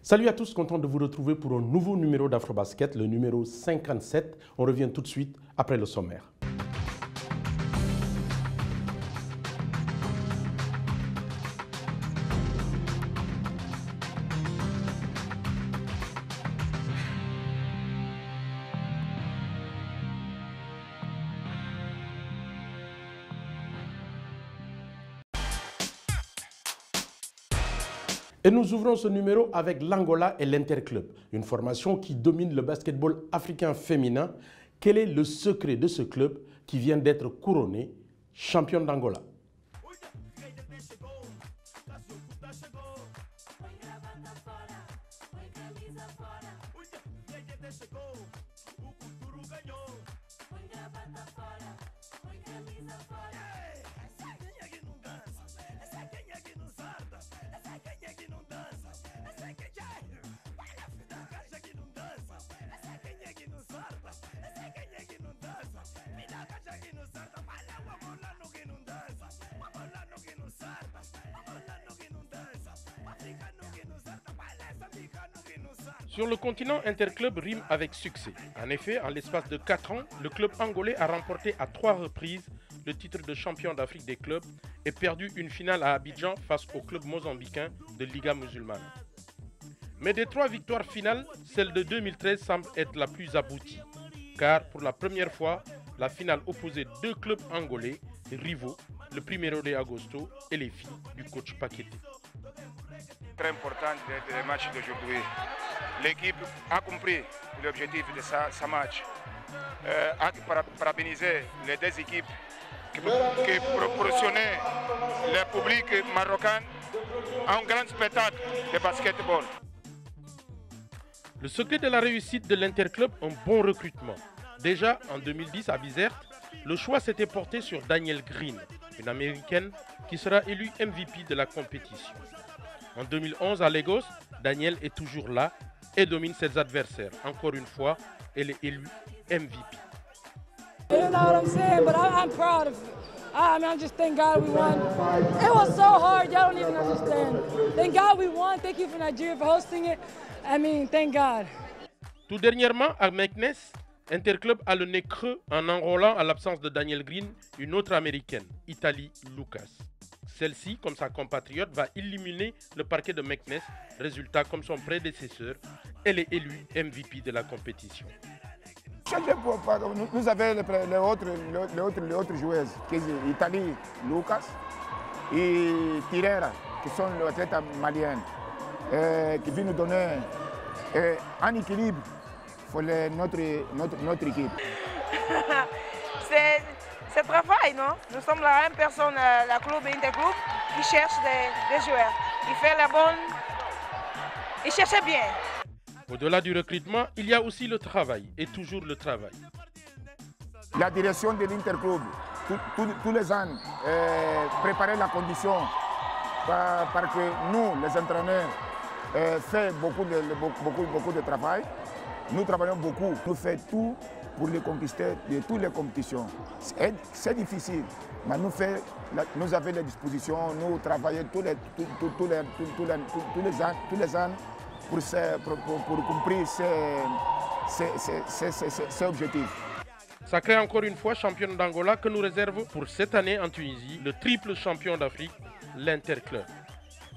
Salut à tous, content de vous retrouver pour un nouveau numéro d'Afrobasket, le numéro 57. On revient tout de suite après le sommaire. Et nous ouvrons ce numéro avec l'Angola et l'Interclub, une formation qui domine le basketball africain féminin. Quel est le secret de ce club qui vient d'être couronné champion d'Angola? Sur le continent, Interclub rime avec succès. En effet, en l'espace de 4 ans, le club angolais a remporté à 3 reprises le titre de champion d'Afrique des clubs et perdu une finale à Abidjan face au club mozambicain de Liga Musulmane. Mais des 3 victoires finales, celle de 2013 semble être la plus aboutie, car pour la première fois, la finale opposait 2 clubs angolais rivaux, le Primeiro de Agosto et les filles du coach Paquete. Très important le match d'aujourd'hui. L'équipe a compris l'objectif de ce match. Parabéniser les 2 équipes qui proportionnaient le public marocain un grand spectacle de basketball. Le secret de la réussite de l'Interclub, un bon recrutement. Déjà en 2010 à Bizerte, le choix s'était porté sur Danielle Green, une américaine qui sera élue MVP de la compétition. En 2011 à Lagos, Danielle est toujours là et domine ses adversaires. Encore une fois, elle est élue MVP. You know what I'm saying, but I'm proud of it. I just thank God we won. It was so hard, y'all don't even understand. Thank God we won. Thank you for Nigeria for hosting it. Thank God. Tout dernièrement, à Meknes, Interclub a le nez creux en enrôlant à l'absence de Danielle Green une autre américaine, Italie Lucas. Celle-ci, comme sa compatriote, va illuminer le parquet de Meknes. Résultat, comme son prédécesseur, elle est élue MVP de la compétition. Nous avons les autres joueuses, qui sont Italie, Lucas et Tirera, qui sont les athlètes maliens, qui viennent nous donner un équilibre pour notre équipe. C'est travail, non? Nous sommes la même personne, la club et Interclub, qui cherche des joueurs. Il fait la bonne, il cherche bien. Au-delà du recrutement, il y a aussi le travail, et toujours le travail. La direction de l'Interclub, tous les ans, préparer la condition, parce que nous, les entraîneurs, faisons beaucoup de travail. Nous travaillons beaucoup, nous faisons tout pour les conquister de toutes les compétitions. C'est difficile, mais nous avons les dispositions, nous travaillons tous les ans pour cumplir ces objectifs. Sacré encore une fois championne d'Angola que nous réserve pour cette année en Tunisie le triple champion d'Afrique, l'Interclub,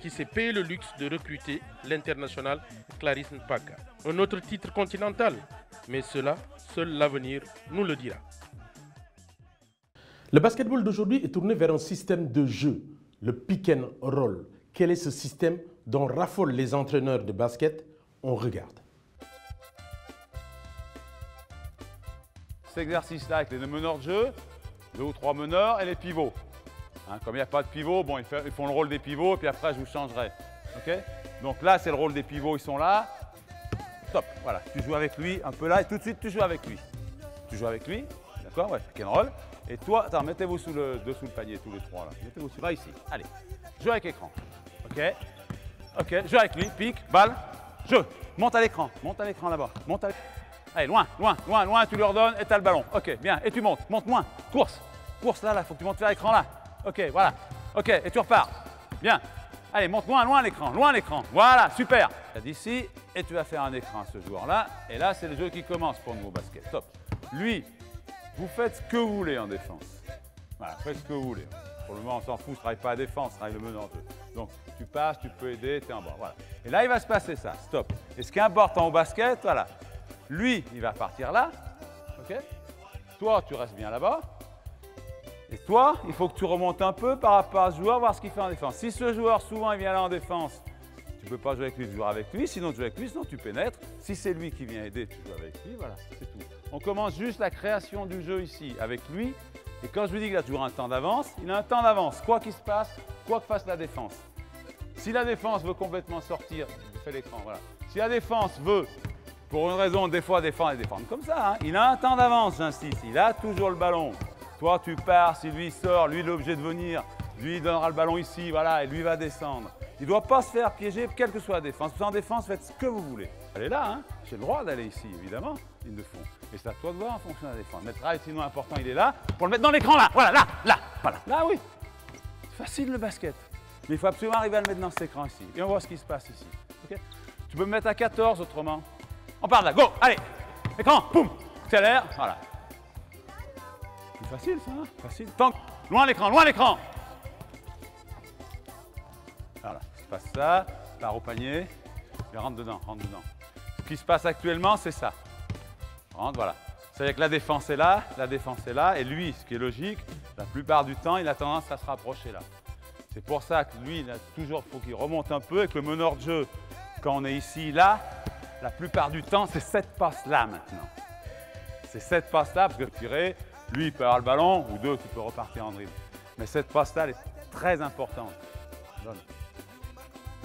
qui s'est payé le luxe de recruter l'international Clarisse Mpaka. Un autre titre continental, mais cela, seul l'avenir nous le dira. Le basketball d'aujourd'hui est tourné vers un système de jeu, le pick and roll. Quel est ce système dont raffolent les entraîneurs de basket? On regarde. Cet exercice-là avec les 2 meneurs de jeu, 2 ou 3 meneurs et les pivots. Comme il n'y a pas de pivot, bon, ils font le rôle des pivots et puis après je vous changerai. Okay, donc là c'est le rôle des pivots, ils sont là. Top, voilà, tu joues avec lui un peu là et tout de suite tu joues avec lui. Tu joues avec lui, d'accord, ouais, pick and roll. Et toi, attends, mettez-vous dessous le panier tous les 3 là. Mettez-vous va ici, allez, joue avec écran. Ok, joue avec lui, pique, balle, jeu. Monte à l'écran là-bas, monte à l'écran. Allez, loin, tu lui redonnes et tu as le ballon. Ok, bien, et tu montes moins, course là, faut que tu montes vers l'écran là. Ok, voilà, ok, et tu repars. Bien, allez, monte loin l'écran, voilà, super. Regarde ici, et tu vas faire un écran à ce joueur-là. Et là, c'est le jeu qui commence pour nous au basket. Top. Lui, vous faites ce que vous voulez en défense. Voilà, faites ce que vous voulez. Pour le moment, on s'en fout, ne travaille pas à défense, travaille le meneur en jeu. Donc, tu passes, tu peux aider, tu es en bas. Voilà. Et là, il va se passer ça. Stop. Et ce qui est important au basket, voilà. Lui, il va partir là. OK? Toi, tu restes bien là-bas. Et toi, il faut que tu remontes un peu par rapport à ce joueur, voir ce qu'il fait en défense. Si ce joueur, souvent, il vient là en défense, tu ne peux pas jouer avec lui, tu joues avec lui. Sinon, tu joues avec lui, sinon tu pénètres. Si c'est lui qui vient aider, tu joues avec lui. Voilà, c'est tout. On commence juste la création du jeu ici avec lui. Et quand je lui dis qu'il a toujours un temps d'avance, il a un temps d'avance. Quoi qu'il se passe, quoi que fasse la défense. Si la défense veut complètement sortir, je fais l'écran, voilà. Si la défense veut, pour une raison, des fois défendre et défendre comme ça, hein, il a un temps d'avance, j'insiste. Il a toujours le ballon. Toi, tu pars, si lui sort, lui, il est obligé de venir. Lui, il donnera le ballon ici, voilà, et lui va descendre. Il ne doit pas se faire piéger, quelle que soit la défense. Vous en défense, faites ce que vous voulez. Elle est là, hein. J'ai le droit d'aller ici, évidemment, ligne de fond. Et c'est à toi de voir en fonction de la défense. Mettre là, sinon important, il est là. Pour le mettre dans l'écran, là, voilà, là, voilà. Là, oui. C'est facile le basket. Mais il faut absolument arriver à le mettre dans cet écran ici. Et on voit ce qui se passe ici. Okay, tu peux me mettre à 14 autrement. On part de là, go, allez. Écran, boum, accélère, voilà. C'est facile ça, hein, facile. Tant que... Loin l'écran, loin l'écran. Voilà, il se passe ça, part au panier, et rentre dedans, rentre dedans. Ce qui se passe actuellement, c'est ça. Rentre, voilà. C'est-à-dire que la défense est là, et lui, ce qui est logique, la plupart du temps, il a tendance à se rapprocher là. C'est pour ça que lui, il a toujours, faut qu'il remonte un peu, et que le meneur de jeu, quand on est ici, là, la plupart du temps, c'est cette passe-là maintenant. C'est cette passe-là, parce que tirer, lui, il peut avoir le ballon, ou deux qui peut repartir en dribble. Mais cette passe-là, elle est très importante. Donne.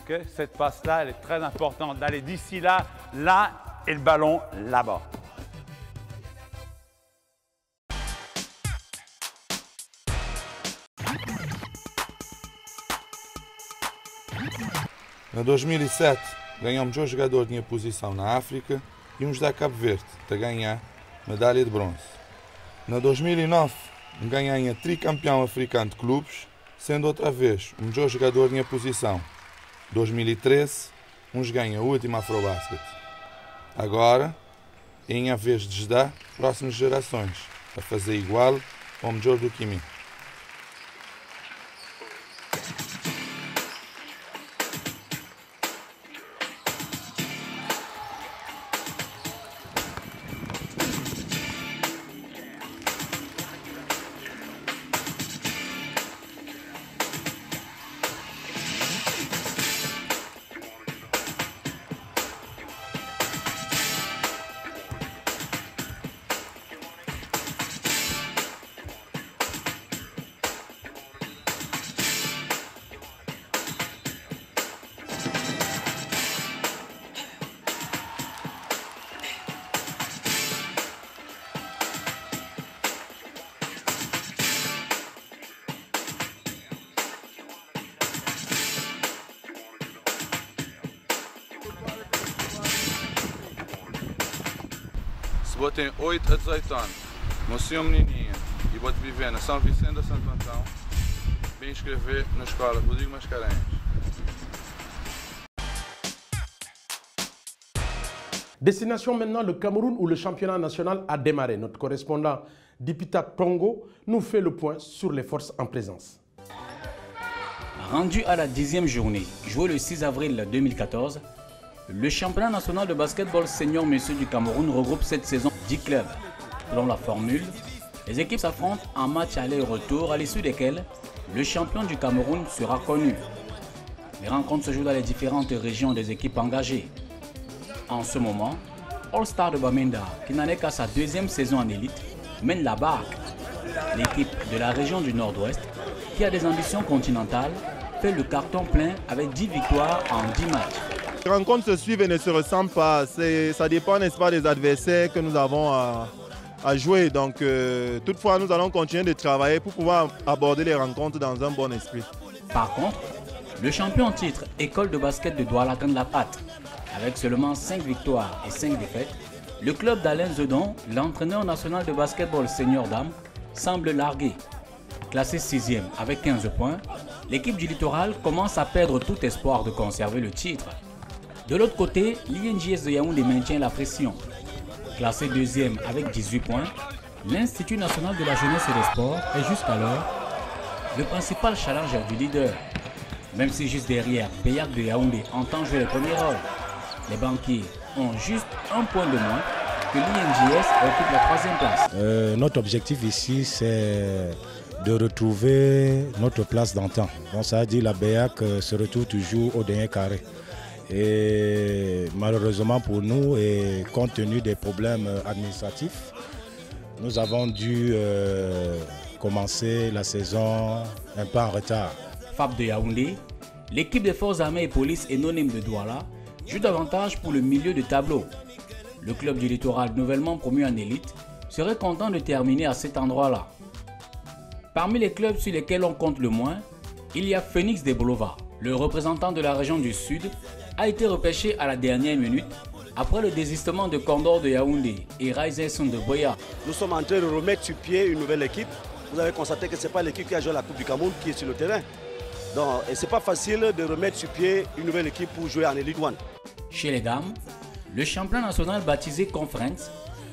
Okay, cette passe-là, elle est très importante d'aller d'ici là, là, et le ballon là-bas. Em 2007, ganhamos 2 jogadores de minha posição na África e uns da Cabo Verde, a ganhar medalha de bronze. Na 2009, ganhei a tricampeão africano de clubes, sendo outra vez o melhor jogador de minha posição. 2013, ganha a última Afrobasket. Agora, é minha vez de ajudar próximas gerações a fazer igual ou melhor do que mim. Se vou ter 8 a 18 anos, vou ser uma menininha e vou viver na São Vicente da Santo Antão, vim inscrever na escola Rodrigo Mascarenhas. Destination maintenant le Cameroun où le championnat national a démarré. Notre correspondant Dipita Pongo nous fait le point sur les forces en présence. Rendu à la 10e journée, joué le 6 avril 2014, le championnat national de basketball senior messieurs du Cameroun regroupe cette saison 10 clubs. Selon la formule, les équipes s'affrontent en match aller-retour à l'issue desquels le champion du Cameroun sera connu. Les rencontres se jouent dans les différentes régions des équipes engagées. En ce moment, All Star de Bamenda, qui n'en est qu'à sa 2e saison en élite, mène la barque. L'équipe de la région du Nord-Ouest, qui a des ambitions continentales, fait le carton plein avec 10 victoires en 10 matchs. Les rencontres se suivent et ne se ressemblent pas. Ça dépend, n'est-ce pas, des adversaires que nous avons à jouer. Donc, toutefois, nous allons continuer de travailler pour pouvoir aborder les rencontres dans un bon esprit. Par contre, le champion en titre, École de basket de Douala de la patte. Avec seulement 5 victoires et 5 défaites, le club d'Alain Zedon, l'entraîneur national de basketball senior dames, semble largué. Classé 6e avec 15 points, l'équipe du littoral commence à perdre tout espoir de conserver le titre. De l'autre côté, l'INJS de Yaoundé maintient la pression. Classé deuxième avec 18 points, l'Institut national de la jeunesse et des sports est jusqu'alors le principal challenger du leader. Même si juste derrière, Beyak de Yaoundé entend jouer le premier rôle. Les banquiers ont juste un point de moins que l'INJS occupe la troisième place. Notre objectif ici, c'est de retrouver notre place d'antan. Donc ça veut dire la Beyak se retrouve toujours au dernier carré. Et malheureusement pour nous, et compte tenu des problèmes administratifs, nous avons dû commencer la saison un peu en retard. FAP de Yaoundé, l'équipe des forces armées et police et non de Douala joue davantage pour le milieu de tableau. Le club du littoral nouvellement promu en élite serait content de terminer à cet endroit-là. Parmi les clubs sur lesquels on compte le moins, il y a Phoenix de Bolova. Le représentant de la région du Sud a été repêché à la dernière minute après le désistement de Condor de Yaoundé et Rising de Boya. Nous sommes en train de remettre sur pied une nouvelle équipe. Vous avez constaté que ce n'est pas l'équipe qui a joué la Coupe du Cameroun qui est sur le terrain. Donc, et ce n'est pas facile de remettre sur pied une nouvelle équipe pour jouer en Elite One. Chez les dames, le championnat national baptisé Conference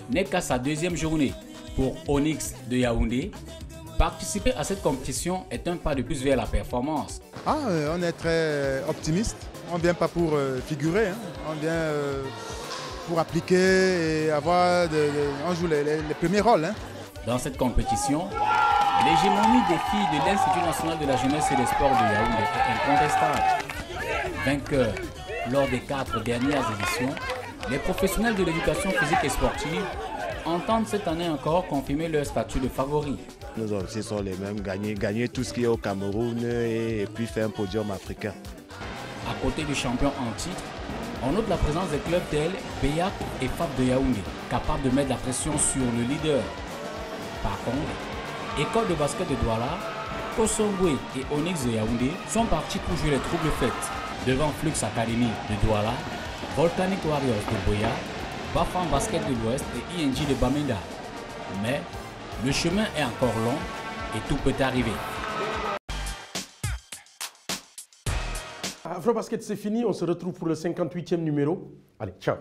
n'est qu'à sa deuxième journée. Pour Onyx de Yaoundé, participer à cette compétition est un pas de plus vers la performance. On est très optimiste. On ne vient pas pour figurer, hein. On vient pour appliquer et avoir on joue les premiers rôles. Hein. Dans cette compétition, l'hégémonie des filles de l'Institut national de la jeunesse et des sports de Yaoundé est incontestable. Vainqueurs lors des 4 dernières éditions, les professionnels de l'éducation physique et sportive entendent cette année encore confirmer leur statut de favoris. Nos objectifs sont les mêmes, gagner tout ce qui est au Cameroun et puis faire un podium africain. À côté du champion en titre, on note la présence des clubs tels Beyak et FAP de Yaoundé, capables de mettre la pression sur le leader. Par contre, École de basket de Douala, Kosongwe et Onyx de Yaoundé sont partis pour jouer les troubles fêtes devant Flux Academy de Douala, Volcanic Warriors de Boya, Bafan Basket de l'Ouest et INJ de Bamenda. Mais le chemin est encore long et tout peut arriver. Afro Basket, c'est fini. On se retrouve pour le 58e numéro. Allez, ciao.